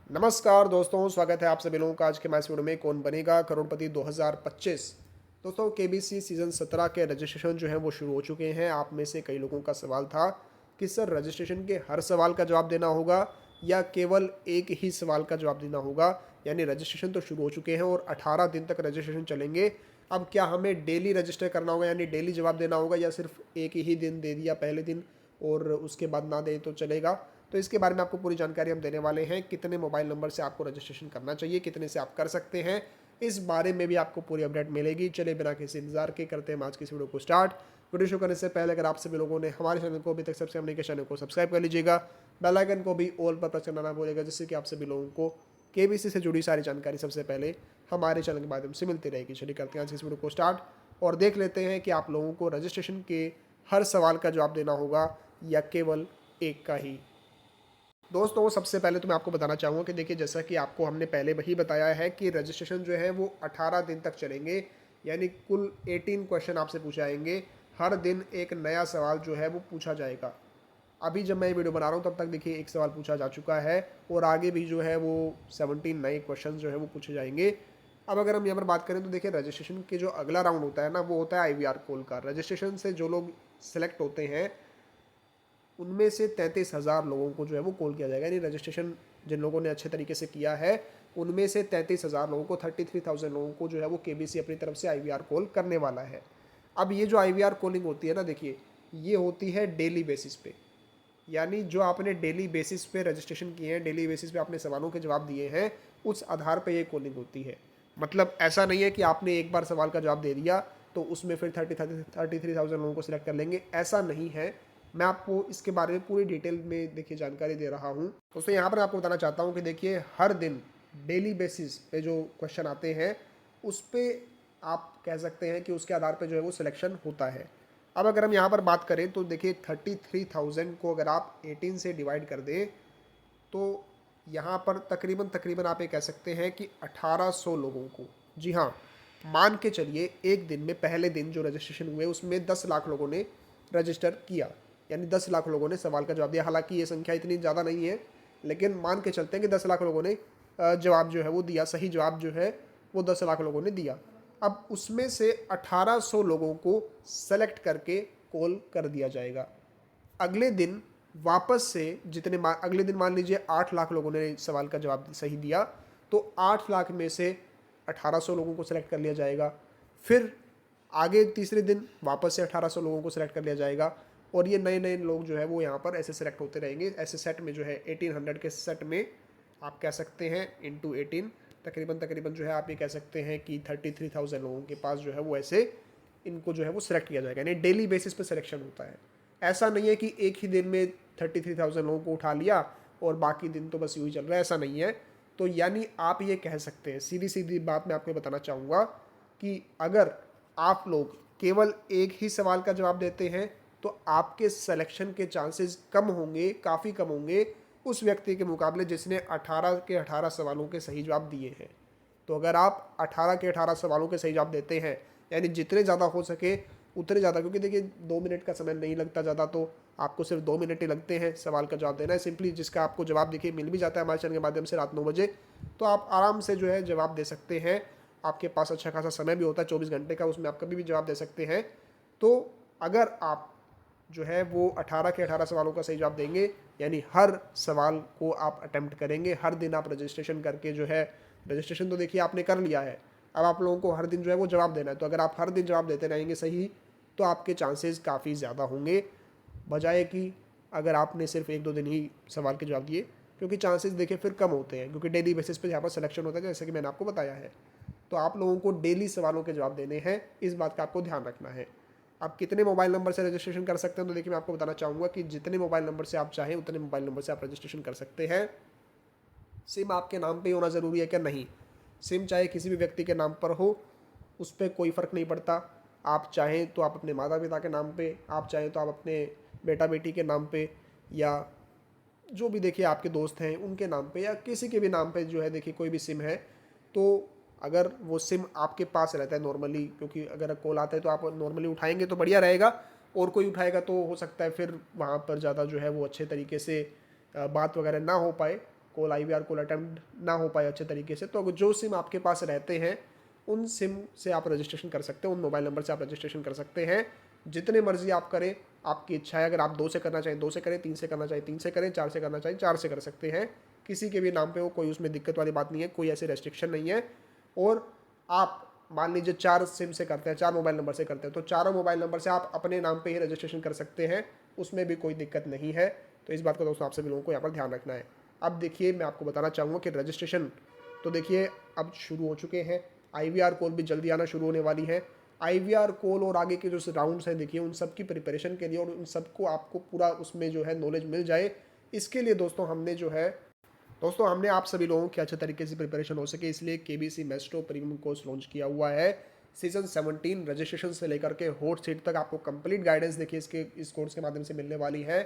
नमस्कार दोस्तों, स्वागत है आप सभी लोगों का आज के मैच वीडियो में। कौन बनेगा करोड़पति 2025। दोस्तों, केबीसी सीजन 17 के रजिस्ट्रेशन जो है वो शुरू हो चुके हैं। आप में से कई लोगों का सवाल था कि सर रजिस्ट्रेशन के हर सवाल का जवाब देना होगा या केवल एक ही सवाल का जवाब देना होगा। यानी रजिस्ट्रेशन तो शुरू हो चुके हैं और 18 दिन तक रजिस्ट्रेशन चलेंगे। अब क्या हमें डेली रजिस्टर करना होगा, यानी डेली जवाब देना होगा, या सिर्फ एक ही दिन दे दिया पहले दिन और उसके बाद ना दे तो चलेगा। तो इसके बारे में आपको पूरी जानकारी हम देने वाले हैं। कितने मोबाइल नंबर से आपको रजिस्ट्रेशन करना चाहिए, कितने से आप कर सकते हैं, इस बारे में भी आपको पूरी अपडेट मिलेगी। चलिए बिना किसी इंतजार के करते हैं आज की इस वीडियो को स्टार्ट। वीडियो शुरू करने से पहले अगर आप सभी लोगों ने हमारे चैनल को अभी तक सब्सक्राइब नहीं किया, चैनल को सब्सक्राइब कर लीजिएगा। बेल आइकन को भी ऑल पर प्रेस करना ना भूलिएगा, जिससे कि आप सभी लोगों को केबीसी से जुड़ी सारी जानकारी सबसे पहले हमारे चैनल के माध्यम से मिलती रहेगी। चलिए करते हैं आज की इस वीडियो को स्टार्ट और देख लेते हैं कि आप लोगों को रजिस्ट्रेशन के हर सवाल का जवाब देना होगा या केवल एक का ही। दोस्तों, सबसे पहले तो मैं आपको बताना चाहूँगा कि देखिए, जैसा कि आपको हमने पहले वही बताया है कि रजिस्ट्रेशन जो है वो 18 दिन तक चलेंगे। यानी कुल 18 क्वेश्चन आपसे पूछाएंगे। हर दिन एक नया सवाल जो है वो पूछा जाएगा। अभी जब मैं ये वीडियो बना रहा हूँ तब तक देखिए एक सवाल पूछा जा चुका है और आगे भी जो है वो 17 नए क्वेश्चन जो है वो पूछे जाएंगे। अब अगर हम यहाँ पर बात करें तो देखिए, रजिस्ट्रेशन के जो अगला राउंड होता है ना, वो होता है आईवीआर कॉल का। रजिस्ट्रेशन से जो लोग सेलेक्ट होते हैं उनमें से 33,000 लोगों को जो है वो कॉल किया जाएगा। यानी रजिस्ट्रेशन जिन लोगों ने अच्छे तरीके से किया है उनमें से 33,000 लोगों को, 33,000 लोगों को जो है वो केबीसी अपनी तरफ से आईवीआर कॉल करने वाला है। अब ये जो आईवीआर कॉलिंग होती है ना, देखिए ये होती है डेली बेसिस पे। यानी जो आपने डेली बेसिस पे रजिस्ट्रेशन किए हैं, डेली बेसिस पे आपने सवालों के जवाब दिए हैं, उस आधार पे ये कॉलिंग होती है। मतलब ऐसा नहीं है कि आपने एक बार सवाल का जवाब दे दिया तो उसमें फिर 33,000 लोगों को सिलेक्ट कर लेंगे, ऐसा नहीं है। मैं आपको इसके बारे में पूरी डिटेल में देखिए जानकारी दे रहा हूँ। दोस्तों, यहाँ पर आपको बताना चाहता हूँ कि देखिए हर दिन डेली बेसिस पे जो क्वेश्चन आते हैं उस पर आप कह सकते हैं कि उसके आधार पर जो है वो सिलेक्शन होता है। अब अगर हम यहाँ पर बात करें तो देखिए 33,000 को अगर आप 18 से डिवाइड कर दें तो यहाँ पर तकरीबन तकरीबन आप ये कह सकते हैं कि 1800 लोगों को, जी हाँ, मान के चलिए एक दिन में पहले दिन जो रजिस्ट्रेशन हुए उसमें 10 लाख लोगों ने रजिस्टर किया। यानी 10 लाख लोगों ने सवाल का जवाब दिया। हालांकि ये संख्या इतनी ज़्यादा नहीं है, लेकिन मान के चलते हैं कि 10 लाख लोगों ने जवाब जो है वो दिया, सही जवाब जो है वो 10 लाख लोगों ने दिया। अब उसमें से 1800 लोगों को सेलेक्ट करके कॉल कर दिया जाएगा। अगले दिन वापस से अगले दिन मान लीजिए 8 लाख लोगों ने सवाल का जवाब सही दिया, तो 8 लाख में से 1800 लोगों को सिलेक्ट कर लिया जाएगा। फिर आगे तीसरे दिन वापस से 1800 लोगों को सिलेक्ट कर लिया जाएगा और ये नए नए लोग जो है वो यहाँ पर ऐसे सेलेक्ट होते रहेंगे। ऐसे सेट में जो है 1800 के सेट में आप कह सकते हैं इंटू 18, तकरीबन तकरीबन जो है आप ये कह सकते हैं कि 33,000 लोगों के पास जो है वो ऐसे इनको जो है वो सिलेक्ट किया जाएगा। यानी डेली बेसिस पे सिलेक्शन होता है। ऐसा नहीं है कि एक ही दिन में 33,000 लोगों को उठा लिया और बाकी दिन तो बस यूँ ही चल रहा है, ऐसा नहीं है। तो यानी आप ये कह सकते हैं, सीधी सीधी बात मैं आपको बताना चाहूँगा कि अगर आप लोग केवल एक ही सवाल का जवाब देते हैं तो आपके सिलेक्शन के चांसेस कम होंगे, काफ़ी कम होंगे उस व्यक्ति के मुकाबले जिसने 18 के 18 सवालों के सही जवाब दिए हैं। तो अगर आप 18 के 18 सवालों के सही जवाब देते हैं, यानी जितने ज़्यादा हो सके उतने ज़्यादा, क्योंकि देखिए 2 मिनट का समय नहीं लगता ज़्यादा, तो आपको सिर्फ 2 मिनट ही लगते हैं सवाल का जवाब देना है। सिंपली जिसका आपको जवाब देखिए मिल भी जाता है हमारे चैनल के माध्यम से रात 9 बजे, तो आप आराम से जो है जवाब दे सकते हैं। आपके पास अच्छा खासा समय भी होता है 24 घंटे का, उसमें आप कभी भी जवाब दे सकते हैं। तो अगर आप जो है वो 18 के 18 सवालों का सही जवाब देंगे, यानी हर सवाल को आप अटेम्प्ट करेंगे, हर दिन आप रजिस्ट्रेशन करके जो है, रजिस्ट्रेशन तो देखिए आपने कर लिया है, अब आप लोगों को हर दिन जो है वो जवाब देना है। तो अगर आप हर दिन जवाब देते रहेंगे सही, तो आपके चांसेस काफ़ी ज़्यादा होंगे, बजाय कि अगर आपने सिर्फ 1-2 दिन ही सवाल के जवाब दिए, क्योंकि चांसेस देखिए फिर कम होते हैं, क्योंकि डेली बेसिस पे यहाँ पर सिलेक्शन होता है जैसे कि मैंने आपको बताया है। तो आप लोगों को डेली सवालों के जवाब देने हैं, इस बात का आपको ध्यान रखना है। आप कितने मोबाइल नंबर से रजिस्ट्रेशन कर सकते हैं, तो देखिए मैं आपको बताना चाहूँगा कि जितने मोबाइल नंबर से आप चाहें उतने मोबाइल नंबर से आप रजिस्ट्रेशन कर सकते हैं। सिम आपके नाम पे होना ज़रूरी है क्या? नहीं। सिम चाहे किसी भी व्यक्ति के नाम पर हो, उस पर कोई फ़र्क नहीं पड़ता। आप चाहें तो आप अपने माता पिता के नाम पे, आप चाहें तो आप अपने बेटा बेटी के नाम पे, या जो भी देखिए आपके दोस्त हैं उनके नाम पे, या किसी के भी नाम पे जो है देखिए कोई भी सिम है, तो अगर वो सिम आपके पास रहता है नॉर्मली, क्योंकि अगर कॉल आता है तो आप नॉर्मली उठाएंगे तो बढ़िया रहेगा, और कोई उठाएगा तो हो सकता है फिर वहाँ पर ज़्यादा जो है वो अच्छे तरीके से बात वगैरह ना हो पाए, कॉल IVR कॉल अटेम्प्ट ना हो पाए अच्छे तरीके से, तो जो सिम आपके पास रहते हैं उन सिम से आप रजिस्ट्रेशन कर सकते हैं, उन मोबाइल नंबर से आप रजिस्ट्रेशन कर सकते हैं। जितने मर्जी आप करें, आपकी इच्छा है। अगर आप 2 से करना चाहें 2 से करें, 3 से करना चाहें 3 से करें, 4 से करना चाहें 4 से कर सकते हैं। किसी के भी नाम पे हो, कोई उसमें दिक्कत वाली बात नहीं है, कोई ऐसी रेस्ट्रिक्शन नहीं है। और आप मान लीजिए 4 सिम से करते हैं, 4 मोबाइल नंबर से करते हैं, तो चारों मोबाइल नंबर से आप अपने नाम पे ही रजिस्ट्रेशन कर सकते हैं, उसमें भी कोई दिक्कत नहीं है। तो इस बात को दोस्तों आप सभी लोगों को यहाँ पर ध्यान रखना है। अब देखिए, मैं आपको बताना चाहूँगा कि रजिस्ट्रेशन तो देखिए अब शुरू हो चुके हैं। IVR कॉल भी जल्दी आना शुरू होने वाली है। IVR कॉल और आगे के जो राउंड्स हैं, देखिए उन सब की प्रिपरेशन के लिए और उन सबको आपको पूरा उसमें जो है नॉलेज मिल जाए, इसके लिए दोस्तों हमने आप सभी लोगों की अच्छे तरीके से प्रिपरेशन हो सके, इसलिए KBC maestro premium course launch किया हुआ है। सीजन 17 रजिस्ट्रेशन से लेकर के हॉट सीट तक आपको कंप्लीट गाइडेंस देखिए इस कोर्स के माध्यम से मिलने वाली है।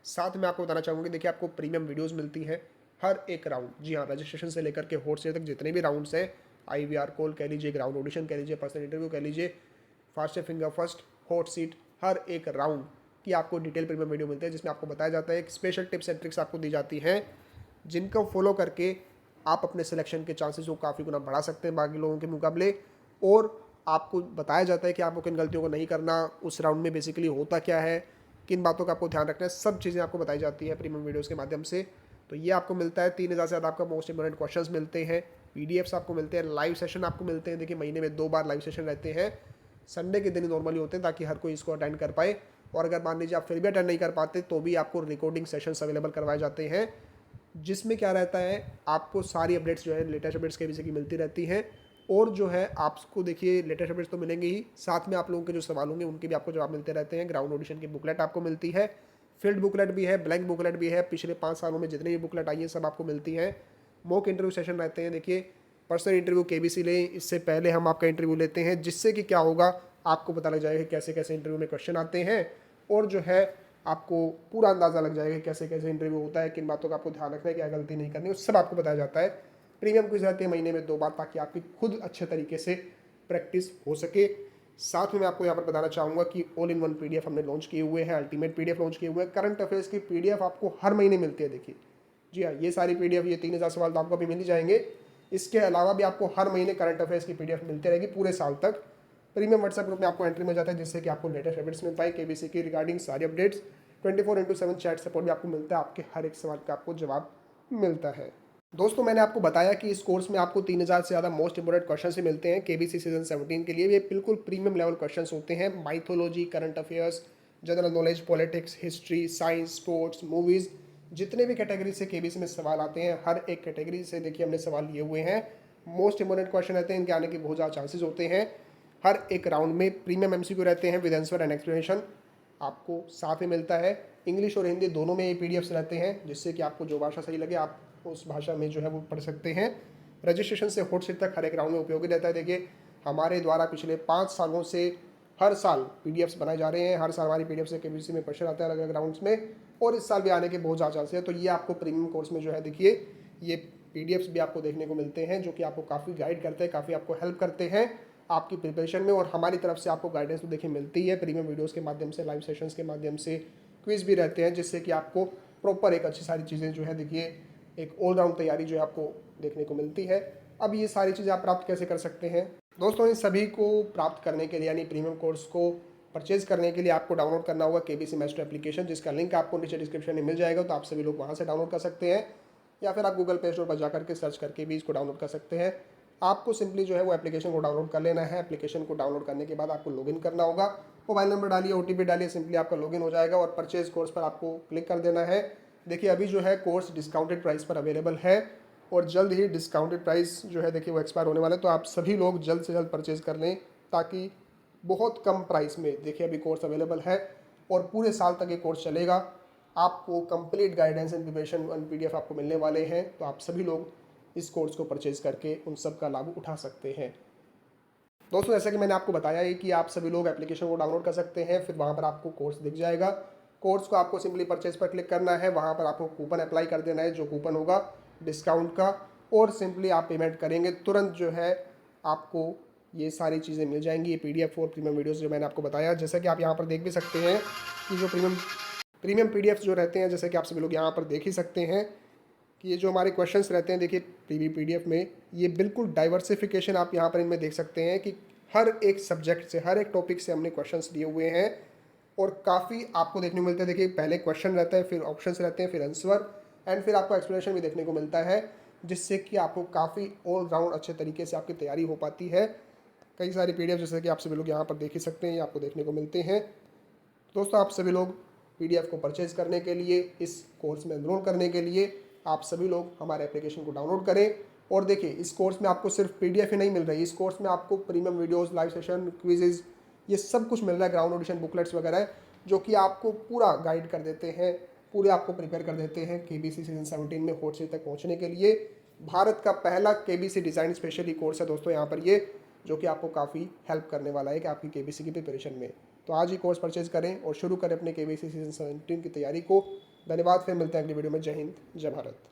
साथ में आपको बताना चाहूँगा कि देखिए आपको प्रीमियम वीडियोस मिलती हैं हर एक राउंड, जी हाँ, रजिस्ट्रेशन से लेकर के हॉट सीट तक जितने भी राउंड्स हैं, IVR कॉल कह लीजिए, ग्राउंड ऑडिशन कह लीजिए, पर्सनल इंटरव्यू कह लीजिए, fastest finger first, hot seat, हर एक राउंड की आपको डिटेल प्रीमियम वीडियो मिलते हैं, जिसमें आपको बताया जाता है, एक स्पेशल टिप्स एंड ट्रिक्स आपको दी जाती हैं, जिनको फॉलो करके आप अपने सिलेक्शन के चांसेस को काफ़ी गुना बढ़ा सकते हैं बाकी लोगों के मुकाबले। और आपको बताया जाता है कि आपको किन गलतियों को नहीं करना, उस राउंड में बेसिकली होता क्या है, किन बातों का आपको ध्यान रखना है, सब चीज़ें आपको बताई जाती है प्रीमियम वीडियोज़ के माध्यम से। तो ये आपको मिलता है 3000 से ज़्यादा आपका मोस्ट इंपॉर्टेंट क्वेश्चंस मिलते हैं, PDFs आपको मिलते हैं, लाइव सेशन आपको मिलते हैं। देखिए महीने में 2 बार लाइव सेशन रहते हैं, संडे के दिन ही नॉर्मली होते हैं, ताकि हर कोई इसको अटेंड कर पाए। और अगर मान लीजिए आप फिर भी अटेंड नहीं कर पाते, तो भी आपको रिकॉर्डिंग सेशंस अवेलेबल करवाए जाते हैं, जिसमें क्या रहता है, आपको सारी अपडेट्स जो है लेटेस्ट अपडेट्स KBC की मिलती रहती हैं। और जो है आपको देखिए लेटेस्ट अपडेट्स तो मिलेंगे ही, साथ में आप लोगों के जो सवाल होंगे उनके भी आपको जवाब मिलते रहते हैं। ग्राउंड ऑडिशन की बुकलेट आपको मिलती है, फील्ड बुकलेट भी है, ब्लैंक बुकलेट भी है, पिछले 5 सालों में जितनी भी बुकलेट आई है सब आपको मिलती हैं। मॉक इंटरव्यू सेशन रहते हैं, देखिए पर्सनल इंटरव्यू KBC लें, इससे पहले हम आपका इंटरव्यू लेते हैं, जिससे कि क्या होगा, आपको पता लग जाएगा कैसे कैसे इंटरव्यू में क्वेश्चन आते हैं, और जो है आपको पूरा अंदाज़ा लग जाएगा कैसे कैसे इंटरव्यू होता है, किन बातों का आपको ध्यान रखना है, क्या गलती नहीं करनी, उस सब आपको बताया जाता है। प्रीमियम क्विज रहते हैं महीने में 2 बार, ताकि आपकी खुद अच्छे तरीके से प्रैक्टिस हो सके। साथ में मैं आपको यहाँ पर बताना चाहूँगा कि ऑल इन वन PDF हमने लॉन्च किए हुए हैं, अल्टीमेट PDF लॉन्च किए हुए हैं। करंट अफेयर्स की PDF आपको हर महीने मिलती है। देखिए जी हाँ, ये सारी PDF, ये 3000 सवाल तो आपको अभी मिल ही जाएंगे। इसके अलावा भी आपको हर महीने करंट अफेयर्स की PDF मिलती रहेगी पूरे साल तक। प्रीमियम व्हाट्सएप ग्रुप में आपको एंट्री मिल जाता है, जिससे कि आपको लेटेस्ट अपडेट्स मिल पाए KBC की रिगार्डिंग सारी अपडेट्स। 24/7 चैट सपोर्ट भी आपको मिलता है, आपके हर एक सवाल का आपको जवाब मिलता है। दोस्तों मैंने आपको बताया कि इस कोर्स में आपको 3000 से ज़्यादा मोस्ट इंपोर्टेंट क्वेश्चन ही मिलते हैं KBC सीजन 17 के लिए। ये बिल्कुल प्रीमियम लेवल क्वेश्चन होते हैं, mythology, current affairs, general knowledge, politics, history, science, sports, movies, जितने भी कैटेगरी से KBC में सवाल आते हैं, हर एक कैटेगरी से देखिए हमने सवाल लिए हुए हैं। मोस्ट इंपोर्टेंट क्वेश्चन रहते हैं, इनके आने के बहुत ज़्यादा चांसेस होते हैं। हर एक राउंड में प्रीमियम MCQ रहते हैं विद आंसर एंड एक्सप्लेनेशन आपको साथ में मिलता है। इंग्लिश और हिंदी दोनों में ये PDFs रहते हैं, जिससे कि आपको जो भाषा सही लगे आप उस भाषा में जो है वो पढ़ सकते हैं। रजिस्ट्रेशन से हॉट सीट तक हर एक राउंड में उपयोगी रहता है। देखिए हमारे द्वारा पिछले 5 सालों से हर साल PDFs बनाए जा रहे हैं, हर साल हमारी PDF से KBC में क्वेश्चन आते हैं अलग अलग राउंड्स में, और इस साल भी आने के बहुत ज़्यादा चांसेस हैं। तो ये आपको प्रीमियम कोर्स में जो है देखिए ये PDFs भी आपको देखने को मिलते हैं, जो कि आपको काफ़ी गाइड करते हैं, काफ़ी आपको हेल्प करते हैं आपकी प्रिपरेशन में। और हमारी तरफ से आपको गाइडेंस तो देखिए मिलती है प्रीमियम वीडियोज़ के माध्यम से, लाइव सेशंस के माध्यम से, क्विज भी रहते हैं, जिससे कि आपको प्रॉपर एक अच्छी सारी चीज़ें जो है देखिए एक ऑलराउंड तैयारी जो है आपको देखने को मिलती है। अब ये सारी चीज़ें आप प्राप्त कैसे कर सकते हैं दोस्तों? इन सभी को प्राप्त करने के लिए, यानी प्रीमियम कोर्स को परचेज करने के लिए आपको डाउनलोड करना होगा KBC मेस्ट्रो एप्लीकेशन, जिसका लिंक आपको नीचे डिस्क्रिप्शन में मिल जाएगा। तो आप सभी लोग वहाँ से डाउनलोड कर सकते हैं, या फिर आप गूगल प्ले स्टोर पर जाकर के सर्च करके भी इसको डाउनलोड कर सकते हैं। आपको सिंपली जो है वो एप्लीकेशन को डाउनलोड कर लेना है। एप्लीकेशन को डाउनलोड करने के बाद आपको लॉगिन करना होगा, मोबाइल नंबर डालिए, OTP डालिए, सिंपली आपका लॉगिन हो जाएगा और परचेज कोर्स पर आपको क्लिक कर देना है। देखिए अभी जो है कोर्स डिस्काउंटेड प्राइस पर अवेलेबल है, और जल्द ही डिस्काउंटेड प्राइस जो है देखिए वो एक्सपायर होने वाला है। तो आप सभी लोग जल्द से जल्द परचेज कर लें, ताकि बहुत कम प्राइस में देखिए अभी कोर्स अवेलेबल है, और पूरे साल तक ये कोर्स चलेगा। आपको complete guidance and preparation and PDF आपको मिलने वाले हैं। तो आप सभी लोग इस कोर्स को परचेज करके उन सब का लाभ उठा सकते हैं। दोस्तों जैसा कि मैंने आपको बताया है कि आप सभी लोग एप्लीकेशन को डाउनलोड कर सकते हैं, फिर वहाँ पर आपको कोर्स दिख जाएगा। कोर्स को आपको सिंपली परचेज पर क्लिक करना है, वहाँ पर आपको कूपन अप्लाई कर देना है, जो कूपन होगा डिस्काउंट का, और सिंपली आप पेमेंट करेंगे, तुरंत जो है आपको ये सारी चीज़ें मिल जाएंगी। ये PDF और प्रीमियम वीडियोज़ जो मैंने आपको बताया, जैसा कि आप यहाँ पर देख भी सकते हैं कि जो प्रीमियम PDFs जो रहते हैं, जैसे कि आप सभी लोग यहाँ पर देख ही सकते हैं कि ये जो हमारे क्वेश्चंस रहते हैं, देखिए पीडीएफ में ये बिल्कुल डाइवर्सिफिकेशन आप यहाँ पर इनमें देख सकते हैं कि हर एक सब्जेक्ट से, हर एक टॉपिक से हमने क्वेश्चंस दिए हुए हैं और काफ़ी आपको देखने को मिलता है। देखिए पहले क्वेश्चन रहता है, फिर ऑप्शंस रहते हैं, फिर आंसर एंड फिर आपको एक्सप्लेनेशन भी देखने को मिलता है, जिससे कि आपको काफ़ी ऑल राउंड अच्छे तरीके से आपकी तैयारी हो पाती है। कई सारी पीडीएफ जैसे कि आप सभी लोग यहाँ पर देख ही सकते हैं, ये आपको देखने को मिलते हैं। दोस्तों आप सभी लोग पीडीएफ को परचेज़ करने के लिए, इस कोर्स में एनरोल करने के लिए आप सभी लोग हमारे एप्लीकेशन को डाउनलोड करें। और देखिए इस कोर्स में आपको सिर्फ पीडीएफ ही नहीं मिल रही, इस कोर्स में आपको premium videos, live session, quizzes, ये सब कुछ मिल रहा है, ग्राउंड ऑडिशन बुकलेट्स वगैरह, जो कि आपको पूरा गाइड कर देते हैं, पूरे आपको प्रिपेयर कर देते हैं केबीसी सीजन 17 में हॉट सीट तक पहुँचने के लिए। भारत का पहला केबीसी डिज़ाइन स्पेशली कोर्स है दोस्तों यहाँ पर ये, जो कि आपको काफ़ी हेल्प करने वाला है कि आपकी केबीसी की प्रिपरेशन में। तो आज ही कोर्स परचेज करें और शुरू करें अपने केबीसी सीजन 17 की तैयारी को। धन्यवाद, फिर मिलते हैं अगली वीडियो में। जय हिंद, जय भारत।